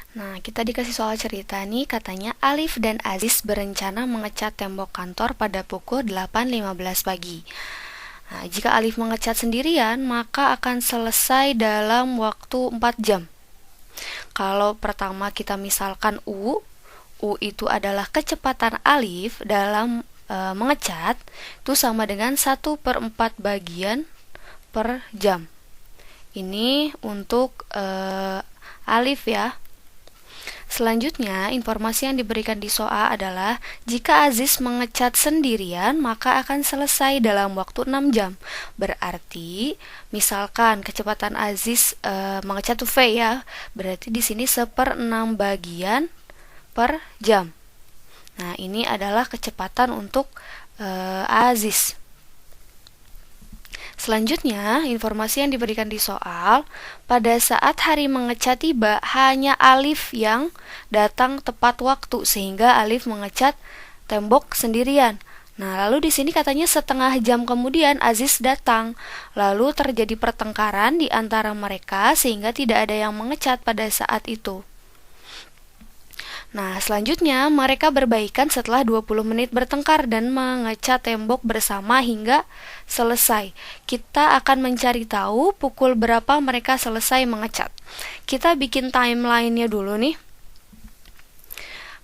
Nah, kita dikasih soal cerita nih, katanya Alif dan Aziz berencana mengecat tembok kantor pada pukul 8.15 pagi. Nah, jika Alif mengecat sendirian, maka akan selesai dalam waktu 4 jam. Kalau pertama kita misalkan U itu adalah kecepatan Alif dalam mengecat, itu sama dengan 1/4 bagian per jam. Ini untuk Alif ya. Selanjutnya, informasi yang diberikan di soal adalah jika Aziz mengecat sendirian, maka akan selesai dalam waktu 6 jam. Berarti, misalkan kecepatan Aziz mengecat tuh V ya, berarti di sini 1/6 bagian per jam. Nah, ini adalah kecepatan untuk Aziz. Selanjutnya, informasi yang diberikan di soal, pada saat hari mengecat tiba, hanya Alif yang datang tepat waktu, sehingga Alif mengecat tembok sendirian. Nah, lalu di sini katanya setengah jam kemudian Aziz datang. Lalu terjadi pertengkaran di antara mereka, sehingga tidak ada yang mengecat pada saat itu. Nah, selanjutnya mereka berbaikan setelah 20 menit bertengkar dan mengecat tembok bersama hingga selesai. Kita akan mencari tahu pukul berapa mereka selesai mengecat. Kita bikin timeline-nya dulu nih.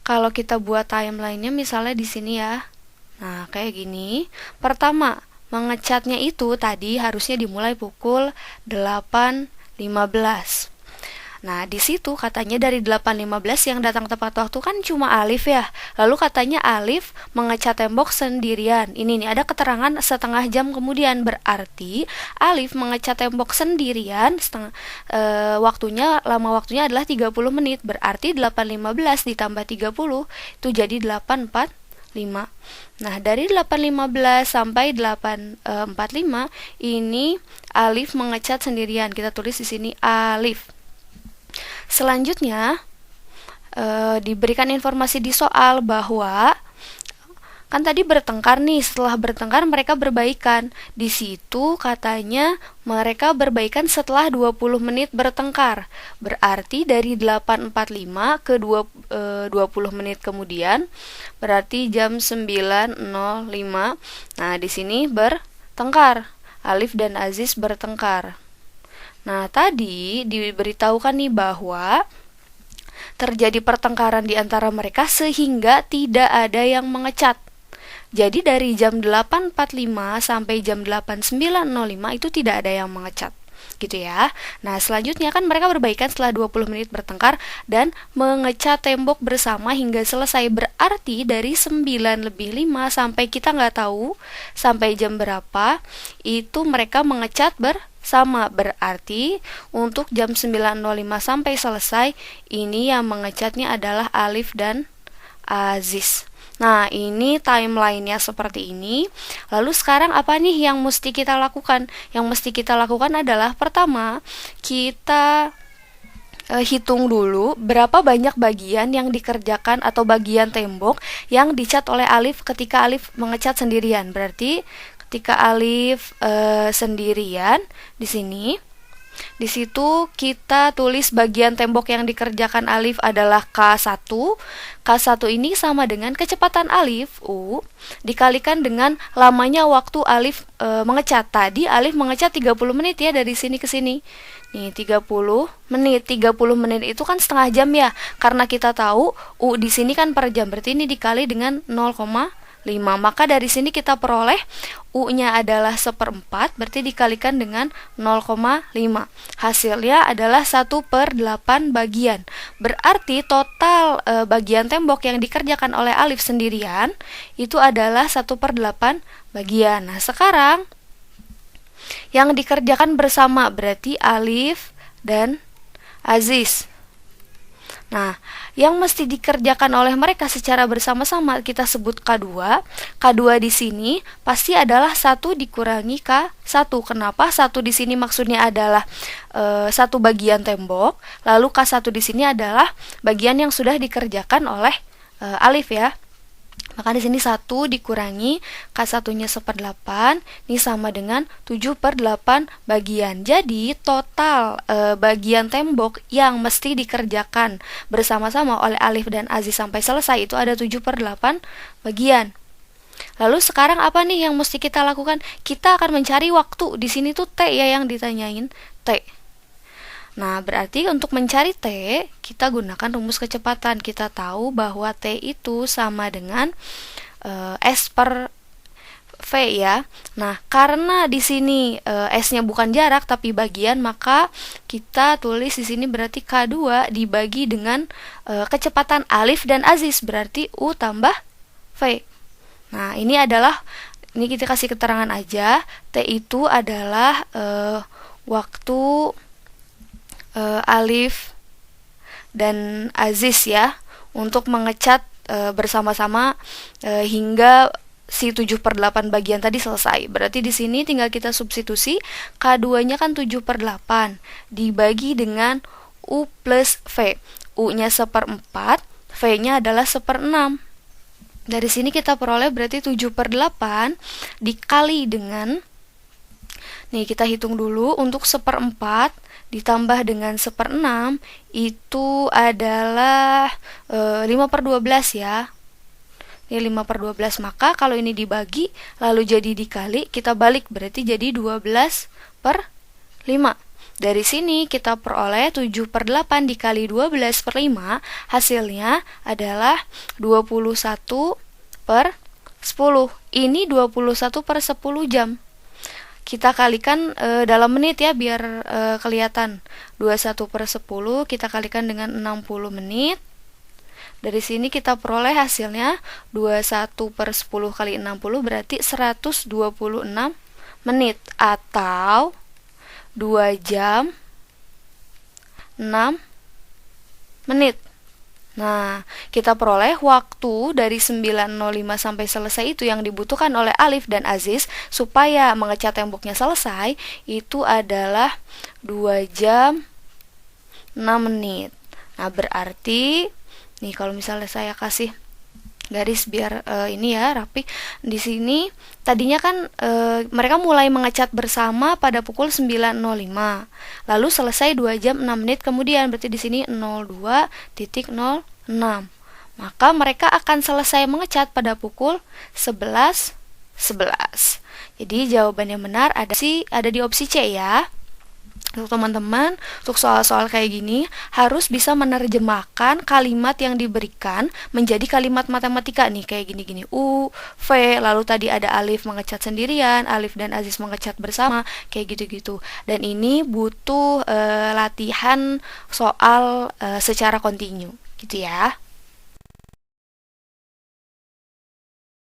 Kalau kita buat timeline-nya misalnya di sini ya. Nah, kayak gini. Pertama, mengecatnya itu tadi harusnya dimulai pukul 8.15. Nah, di situ katanya dari 8.15 yang datang tepat waktu kan cuma Alif ya. Lalu katanya Alif mengecat tembok sendirian. Ini nih ada keterangan setengah jam kemudian, berarti Alif mengecat tembok sendirian lama waktunya adalah 30 menit. Berarti 8.15 ditambah 30 itu jadi 8.45. Nah, dari 8.15 sampai 8.45 ini Alif mengecat sendirian. Kita tulis di sini Alif. Selanjutnya diberikan informasi di soal bahwa kan tadi bertengkar nih, setelah bertengkar mereka berbaikan. Di situ katanya mereka berbaikan setelah 20 menit bertengkar. Berarti dari 8.45 ke 20 menit kemudian berarti jam 9.05. Nah, di sini bertengkar. Alif dan Aziz bertengkar. Nah, tadi diberitahukan nih bahwa terjadi pertengkaran di antara mereka sehingga tidak ada yang mengecat. Jadi dari jam 8.45 sampai jam 8.905 itu tidak ada yang mengecat. Gitu ya. Nah, selanjutnya kan mereka berbaikan setelah 20 menit bertengkar dan mengecat tembok bersama hingga selesai. Berarti dari 9:05 sampai kita nggak tahu sampai jam berapa itu mereka mengecat sama. Berarti untuk jam 9.05 sampai selesai ini yang mengecatnya adalah Alif dan Aziz. Nah, ini timeline-nya seperti ini. Lalu sekarang apa nih yang mesti kita lakukan? Yang mesti kita lakukan adalah pertama, kita hitung dulu berapa banyak bagian yang dikerjakan atau bagian tembok yang dicat oleh Alif ketika Alif mengecat sendirian. Berarti ketika Alif sendirian di sini, di situ kita tulis bagian tembok yang dikerjakan Alif adalah K1. K1 ini sama dengan kecepatan Alif U dikalikan dengan lamanya waktu Alif mengecat. Tadi Alif mengecat 30 menit ya dari sini ke sini. Nih 30 menit. 30 menit itu kan setengah jam ya. Karena kita tahu U di sini kan per jam. Berarti ini dikali dengan 0,5. Maka dari sini kita peroleh U-nya adalah 1/4, berarti dikalikan dengan 0,5. Hasilnya adalah 1/8 bagian. Berarti total bagian tembok yang dikerjakan oleh Alif sendirian itu adalah 1/8 bagian. Nah, sekarang yang dikerjakan bersama berarti Alif dan Aziz. Nah, yang mesti dikerjakan oleh mereka secara bersama-sama kita sebut K2. K2 di sini pasti adalah 1 dikurangi K1. Kenapa? 1 di sini maksudnya adalah 1 bagian tembok. Lalu K1 di sini adalah bagian yang sudah dikerjakan oleh Alif ya. Maka di sini 1 dikurangi K1-nya 1/8, ini sama dengan 7/8 bagian. Jadi total bagian tembok yang mesti dikerjakan bersama-sama oleh Alif dan Aziz sampai selesai itu ada 7/8 bagian. Lalu sekarang apa nih yang mesti kita lakukan? Kita akan mencari waktu. Di sini tuh T ya yang ditanyain, T. Nah, berarti untuk mencari T, kita gunakan rumus kecepatan. Kita tahu bahwa T itu sama dengan S per V ya. Nah, karena di sini S-nya bukan jarak tapi bagian, maka kita tulis di sini berarti K2 dibagi dengan kecepatan Alif dan Aziz, berarti U tambah V. Nah, ini kita kasih keterangan aja. T itu adalah waktu Alif dan Aziz ya untuk mengecat bersama-sama hingga si 7/8 bagian tadi selesai. Berarti di sini tinggal kita substitusi, K2-nya kan 7/8 dibagi dengan U plus V. U-nya 1/4, V-nya adalah 1/6. Dari sini kita peroleh berarti 7/8 dikali dengan, nih kita hitung dulu, untuk 1/4 ditambah dengan 1/6 itu adalah 5/12 ya. Ini 5/12, maka kalau ini dibagi lalu jadi dikali, kita balik berarti jadi 12/5. Dari sini kita peroleh 7/8 dikali 12/5, hasilnya adalah 21/10. Ini 21/10 jam. Kita kalikan dalam menit ya biar kelihatan. 21/10 kita kalikan dengan 60 menit. Dari sini kita peroleh hasilnya 21/10 kali 60 berarti 126 menit atau 2 jam 6 menit. Nah, kita peroleh waktu dari 9.05 sampai selesai itu yang dibutuhkan oleh Alif dan Aziz supaya mengecat temboknya selesai itu adalah 2 jam 6 menit. Nah, berarti nih kalau misalnya saya kasih garis biar ini ya rapi. Di sini tadinya kan mereka mulai mengecat bersama pada pukul 9.05. Lalu selesai 2 jam 6 menit kemudian, berarti di sini 02.06. Maka mereka akan selesai mengecat pada pukul 11.11. Jadi jawaban yang benar ada di opsi C ya. Untuk teman-teman, untuk soal-soal kayak gini harus bisa menerjemahkan kalimat yang diberikan menjadi kalimat matematika nih, kayak gini-gini. U, V, lalu tadi ada Alif mengecat sendirian, Alif dan Aziz mengecat bersama, kayak gitu-gitu. Dan ini butuh latihan soal secara kontinu, gitu ya.